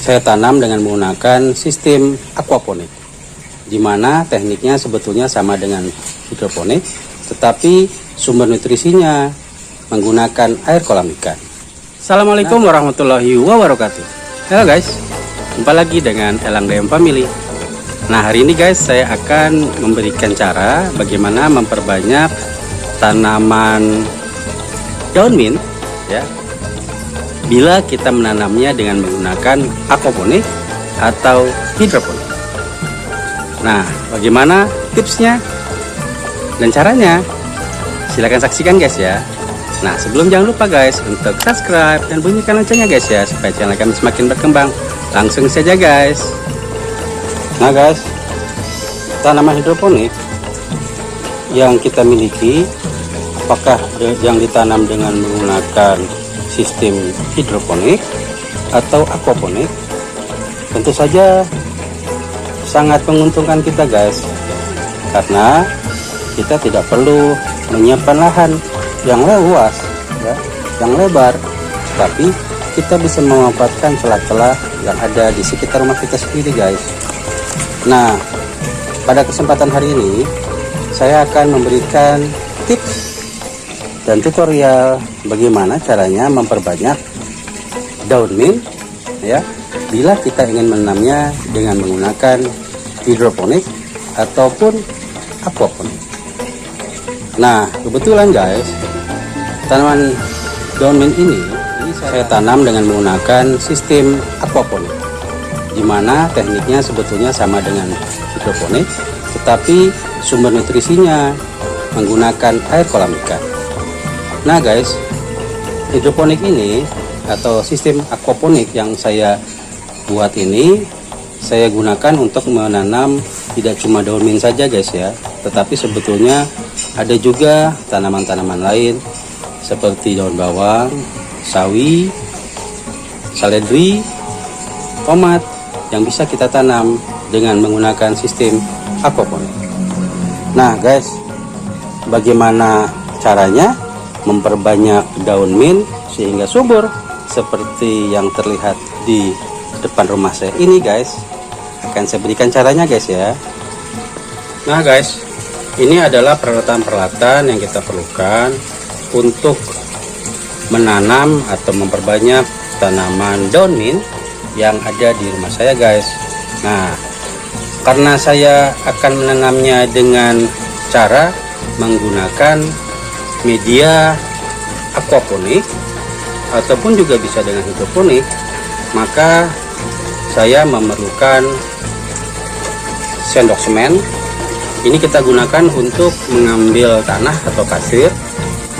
saya tanam dengan menggunakan sistem aquaponik, di mana tekniknya sebetulnya sama dengan hidroponik, tetapi sumber nutrisinya menggunakan air kolam ikan. Assalamualaikum warahmatullahi wabarakatuh. Halo guys, jumpa lagi dengan Elang DM Family. Nah, hari ini guys, saya akan memberikan cara bagaimana memperbanyak tanaman daun mint ya, bila kita menanamnya dengan menggunakan aquaponik atau hidroponik. Nah, bagaimana tipsnya dan caranya? Silahkan saksikan guys ya. Nah, sebelum, jangan lupa guys untuk subscribe dan bunyikan loncengnya guys ya, supaya channel kami semakin berkembang. Langsung saja guys. Nah guys, tanaman hidroponik yang kita miliki, apakah yang ditanam dengan menggunakan sistem hidroponik atau aquaponik, tentu saja sangat menguntungkan kita guys, karena kita tidak perlu menyiapkan lahan yang luas ya, yang lebar, tapi kita bisa memanfaatkan celah-celah yang ada di sekitar rumah kita sendiri guys. Nah, pada kesempatan hari ini saya akan memberikan tips dan tutorial bagaimana caranya memperbanyak daun mint ya, bila kita ingin menanamnya dengan menggunakan hidroponik ataupun aquaponik. Nah, kebetulan guys, tanaman daun mint ini saya tanam dengan menggunakan sistem aquaponik, di mana tekniknya sebetulnya sama dengan hidroponik, tetapi sumber nutrisinya menggunakan air kolam ikan. Nah guys, hidroponik ini atau sistem aquaponik yang saya buat ini, saya gunakan untuk menanam tidak cuma daun mint saja guys ya, tetapi sebetulnya ada juga tanaman-tanaman lain seperti daun bawang, sawi, seledri, tomat yang bisa kita tanam dengan menggunakan sistem aquaponik. Nah guys, bagaimana caranya memperbanyak daun mint sehingga subur seperti yang terlihat di depan rumah saya ini guys? Akan saya berikan caranya guys ya. Nah guys, ini adalah peralatan-peralatan yang kita perlukan untuk menanam atau memperbanyak tanaman daun mint yang ada di rumah saya guys. Nah, karena saya akan menanamnya dengan cara menggunakan media aquaponik ataupun juga bisa dengan hidroponik, maka saya memerlukan sendok semen. Ini kita gunakan untuk mengambil tanah atau pasir.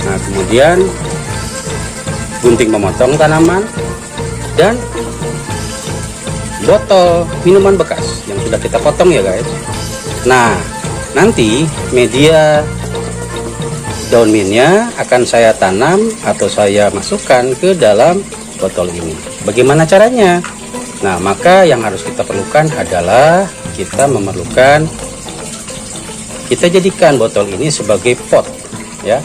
Nah, kemudian gunting memotong tanaman dan botol minuman bekas yang sudah kita potong ya guys. Nah, nanti media daun mintnya akan saya tanam atau saya masukkan ke dalam botol ini. Bagaimana caranya? Nah, maka yang harus kita perlukan adalah kita jadikan botol ini sebagai pot ya.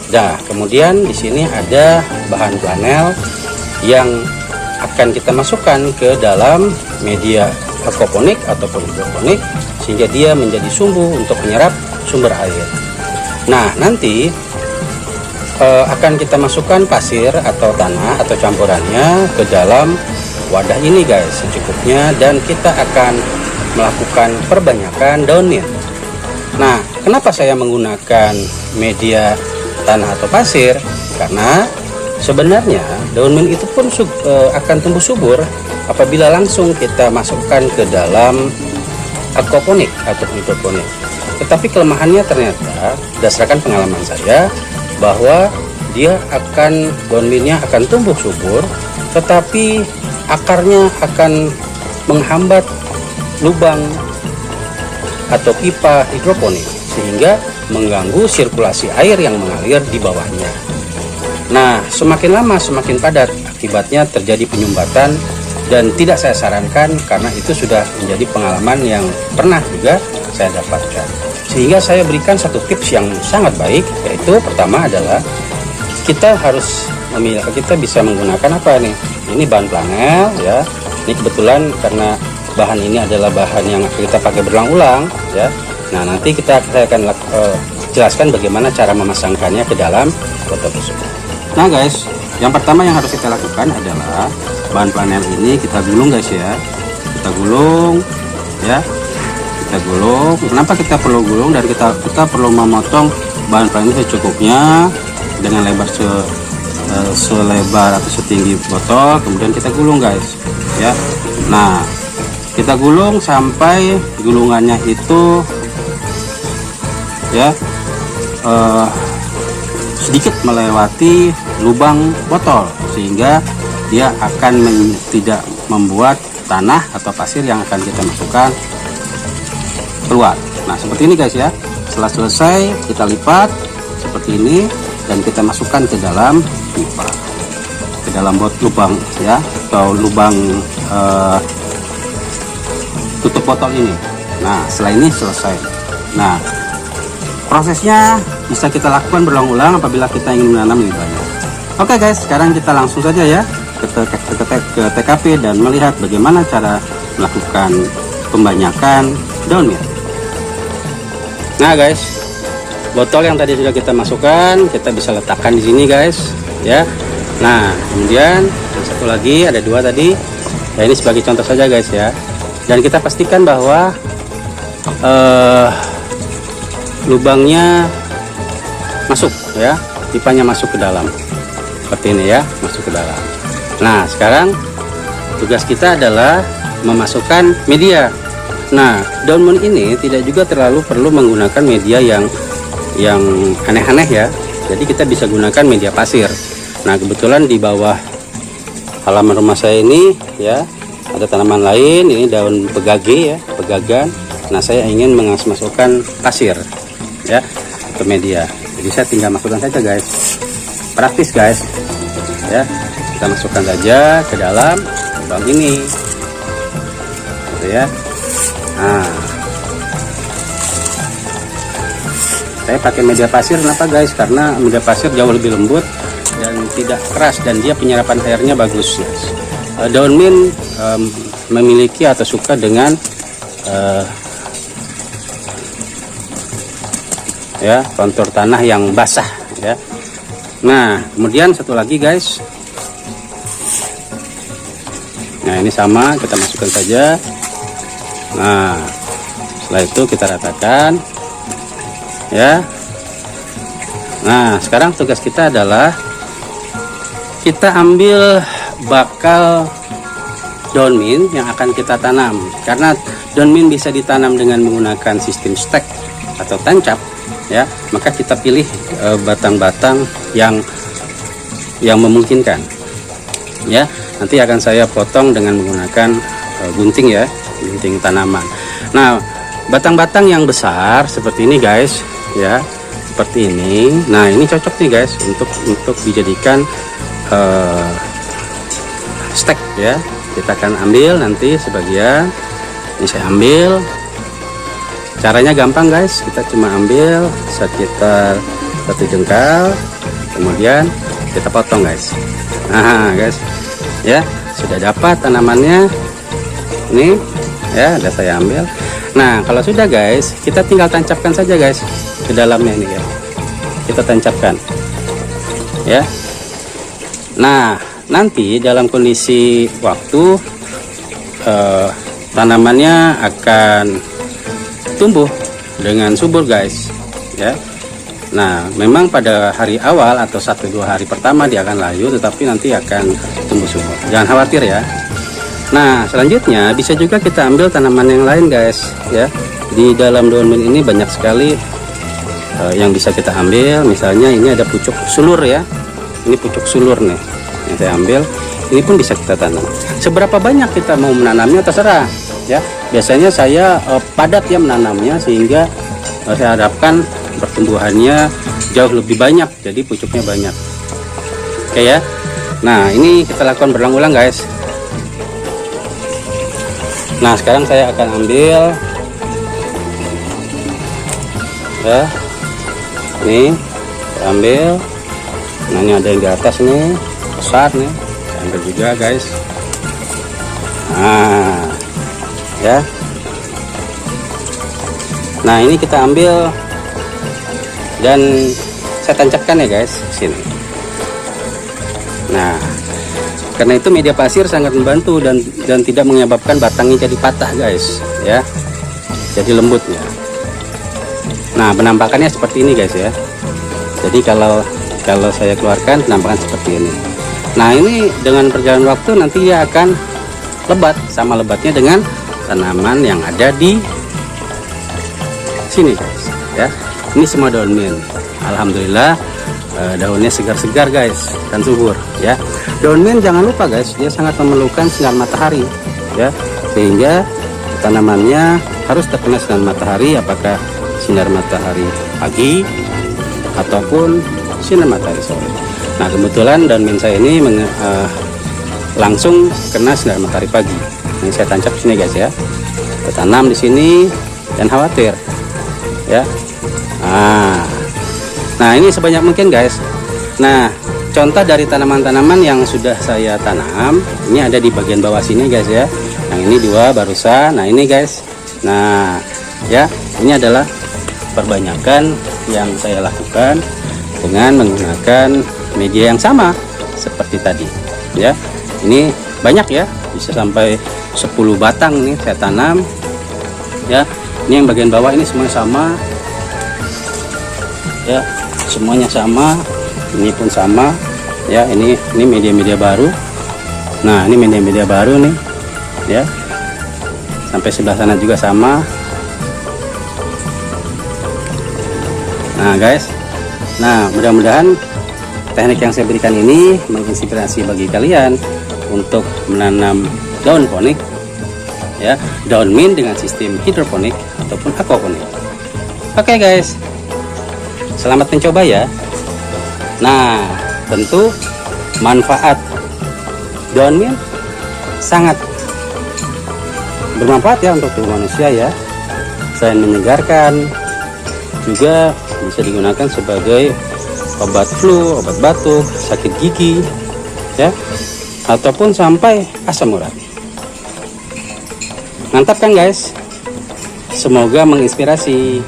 Nah, kemudian di sini ada bahan flanel yang akan kita masukkan ke dalam media aquaponik ataupun hidroponik, sehingga dia menjadi sumbu untuk menyerap sumber air. Nah, nanti akan kita masukkan pasir atau tanah atau campurannya ke dalam wadah ini guys secukupnya, dan kita akan melakukan perbanyakan daun mint. Nah, kenapa saya menggunakan media tanah atau pasir? Karena sebenarnya daun mint itu pun akan tumbuh subur apabila langsung kita masukkan ke dalam aquaponik atau hidroponik. Tetapi kelemahannya ternyata berdasarkan pengalaman saya, bahwa daun mintnya akan tumbuh subur, tetapi akarnya akan menghambat lubang atau pipa hidroponik, sehingga mengganggu sirkulasi air yang mengalir di bawahnya. Nah, semakin lama semakin padat, akibatnya terjadi penyumbatan, dan tidak saya sarankan karena itu sudah menjadi pengalaman yang pernah juga saya dapatkan. Sehingga saya berikan satu tips yang sangat baik, yaitu pertama adalah kita bisa menggunakan apa nih? Ini bahan flanel ya, Ini kebetulan karena bahan ini adalah bahan yang kita pakai berulang-ulang ya. Nah, nanti saya akan jelaskan bagaimana cara memasangkannya ke dalam botol tersebut. Nah guys, yang pertama yang harus kita lakukan adalah bahan panel ini kita gulung guys ya. Kita gulung ya. Kita gulung. Kenapa kita perlu gulung? Dan kita perlu memotong bahan panel ini secukupnya dengan lebar selebar atau setinggi botol. Kemudian kita gulung guys ya. Nah, kita gulung sampai gulungannya itu ya sedikit melewati lubang botol, sehingga dia akan tidak membuat tanah atau pasir yang akan kita masukkan keluar. Nah, seperti ini guys ya. Setelah selesai kita lipat seperti ini dan kita masukkan ke dalam pipa, ke dalam lubang ya, atau lubang tutup botol ini. Nah, setelah ini selesai. Nah, prosesnya bisa kita lakukan berulang-ulang apabila kita ingin menanam lebih banyak. Oke guys, sekarang kita langsung saja ya ke TKP dan melihat bagaimana cara melakukan pembanyakan daun mint. Nah guys, botol yang tadi sudah kita masukkan, kita bisa letakkan di sini guys ya. Nah, kemudian yang satu lagi, ada dua tadi ya, ini sebagai contoh saja guys ya. Dan kita pastikan bahwa lubangnya masuk ya, pipanya masuk ke dalam seperti ini ya, masuk ke dalam. Nah, sekarang tugas kita adalah memasukkan media. Nah, daun mint ini tidak juga terlalu perlu menggunakan media yang aneh-aneh ya. Jadi kita bisa gunakan media pasir. Nah, kebetulan di bawah halaman rumah saya ini ya, ada tanaman lain, ini daun pegage ya, pegagan. Nah, saya ingin masukkan pasir ya ke media. Jadi saya tinggal masukkan saja guys. Praktis guys. Ya, kita masukkan saja ke dalam lubang ini. Gitu ya. Nah, saya pakai media pasir kenapa guys? Karena media pasir jauh lebih lembut dan tidak keras dan dia penyerapan airnya bagus guys. Daun mint memiliki atau suka dengan ya kontur tanah yang basah ya. Nah, kemudian satu lagi guys. Nah, ini sama, kita masukkan saja. Nah, setelah itu kita ratakan ya. Nah, sekarang tugas kita adalah kita ambil bakal daun mint yang akan kita tanam. Karena daun mint bisa ditanam dengan menggunakan sistem stek atau tancap ya, maka kita pilih batang-batang yang memungkinkan ya. Nanti akan saya potong dengan menggunakan gunting ya, gunting tanaman. Nah, batang-batang yang besar seperti ini guys ya, seperti ini. Nah, ini cocok nih guys untuk dijadikan stek ya. Kita akan ambil nanti sebagian. Ini saya ambil. Caranya gampang guys, kita cuma ambil sekitar 1 jengkal, kemudian kita potong guys. Nah guys ya, sudah dapat tanamannya ini ya, udah saya ambil. Nah, kalau sudah guys, kita tinggal tancapkan saja guys ke dalamnya ini ya, kita tancapkan ya. Nah, nanti dalam kondisi waktu tanamannya akan tumbuh dengan subur guys ya. Nah, memang pada hari awal atau 1-2 hari pertama dia akan layu, tetapi nanti akan tumbuh subur, jangan khawatir ya. Nah, selanjutnya bisa juga kita ambil tanaman yang lain guys ya. Di dalam daun mint ini banyak sekali yang bisa kita ambil. Misalnya ini ada pucuk sulur ya, ini pucuk sulur nih yang saya ambil, ini pun bisa kita tanam. Seberapa banyak kita mau menanamnya terserah ya. Biasanya saya padat ya menanamnya, sehingga saya harapkan pertumbuhannya jauh lebih banyak, jadi pucuknya banyak. Oke ya. Nah, ini kita lakukan berulang-ulang guys. Nah, sekarang saya akan ambil ya, nih saya ambil. Nah, ini ada yang di atas nih, besar nih, saya ambil juga guys. ya. Nah, ini kita ambil dan saya tancapkan ya guys sini. Nah, karena itu media pasir sangat membantu dan tidak menyebabkan batangnya jadi patah guys ya, jadi lembutnya. Nah, penampakannya seperti ini guys ya. Jadi kalau saya keluarkan penampakan seperti ini. Nah, ini dengan perjalanan waktu nanti dia akan lebat, sama lebatnya dengan tanaman yang ada di sini guys ya. Ini semua daun mint, alhamdulillah daunnya segar-segar guys dan subur ya. Daun mint jangan lupa guys, dia sangat memerlukan sinar matahari ya, sehingga tanamannya harus terkena sinar matahari, apakah sinar matahari pagi ataupun sinar matahari sore. Nah, kebetulan daun mint saya ini langsung kena sinar matahari pagi. Ini saya tancap sini guys ya, saya tanam di sini dan khawatir ya. Nah, ini sebanyak mungkin guys. Nah, contoh dari tanaman-tanaman yang sudah saya tanam ini ada di bagian bawah sini guys ya. Yang ini 2 barusan. Nah, ini guys. Nah ya, ini adalah perbanyakan yang saya lakukan dengan menggunakan media yang sama seperti tadi ya. Ini banyak ya, bisa sampai 10 batang nih saya tanam ya. Ini yang bagian bawah ini semuanya sama ya, semuanya sama. Ini pun sama ya. Ini media-media baru. Nah, ini media-media baru nih ya, sampai sebelah sana juga sama. Nah guys, nah mudah-mudahan teknik yang saya berikan ini menginspirasi bagi kalian untuk menanam daun ponik ya, daun mint dengan sistem hidroponik ataupun aquaponik. Oke guys, selamat mencoba ya. Nah, tentu manfaat daun mint sangat bermanfaat ya untuk tubuh manusia ya. Selain menyegarkan, juga bisa digunakan sebagai obat flu, obat batuk, sakit gigi ya, ataupun sampai asam urat. Mantap kan guys? Semoga menginspirasi.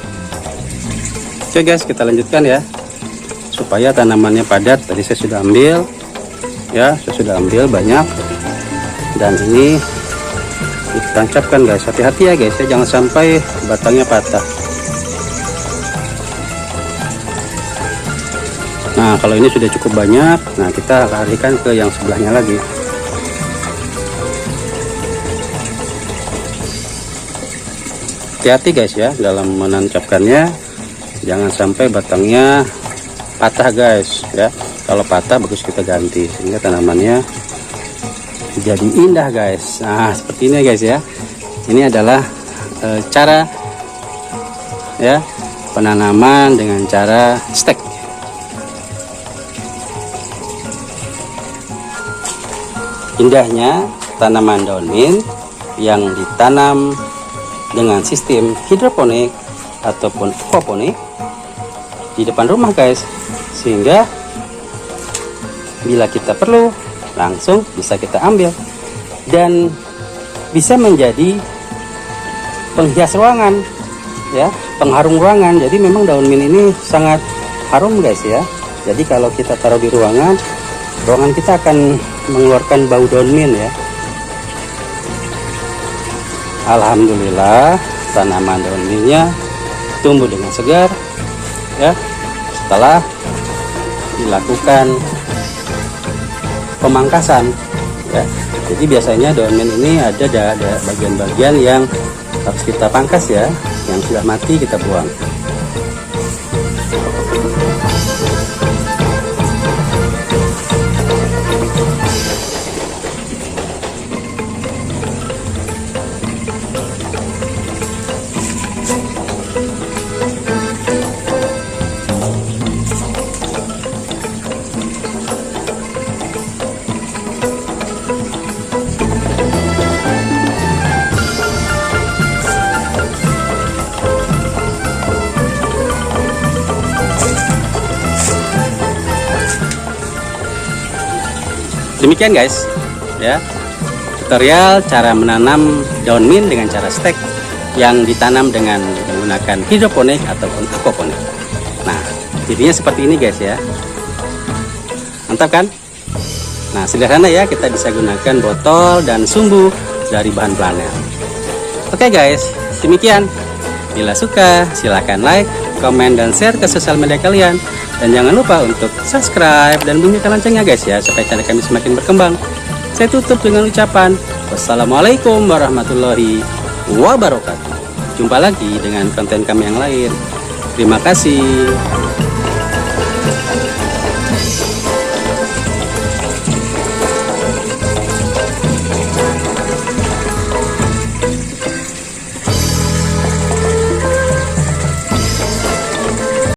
Oke guys, kita lanjutkan ya, supaya tanamannya padat. Tadi saya sudah ambil ya, saya sudah ambil banyak, dan ini ditancapkan guys. Hati-hati ya guys ya, jangan sampai batangnya patah. Nah, kalau ini sudah cukup banyak, nah kita alihkan ke yang sebelahnya lagi. Hati-hati guys ya dalam menancapkannya, jangan sampai batangnya patah guys ya. Kalau patah bagus kita ganti sehingga tanamannya jadi indah guys. Nah, seperti ini guys ya. Ini adalah cara ya penanaman dengan cara stek. Indahnya tanaman daun mint yang ditanam dengan sistem hidroponik ataupun aquaponik di depan rumah guys, sehingga bila kita perlu langsung bisa kita ambil dan bisa menjadi penghias ruangan ya, pengharum ruangan. Jadi memang daun mint ini sangat harum guys ya. Jadi kalau kita taruh di ruangan kita akan mengeluarkan bau daun mint ya. Alhamdulillah tanaman daun mintnya tumbuh dengan segar ya, setelah dilakukan pemangkasan ya. Jadi biasanya daun mint ini ada bagian-bagian yang harus kita pangkas ya, yang sudah mati kita buang. Demikian guys ya, tutorial cara menanam daun mint dengan cara stek yang ditanam dengan menggunakan hidroponik ataupun aquaponik. Nah, jadinya seperti ini guys ya. Mantap kan? Nah, sederhana ya, kita bisa gunakan botol dan sumbu dari bahan planel. Oke guys, demikian. Bila suka, silakan like, komen, dan share ke sosial media kalian. Dan jangan lupa untuk subscribe dan bunyikan loncengnya guys ya, supaya channel kami semakin berkembang. Saya tutup dengan ucapan wassalamualaikum warahmatullahi wabarakatuh. Jumpa lagi dengan konten kami yang lain. Terima kasih.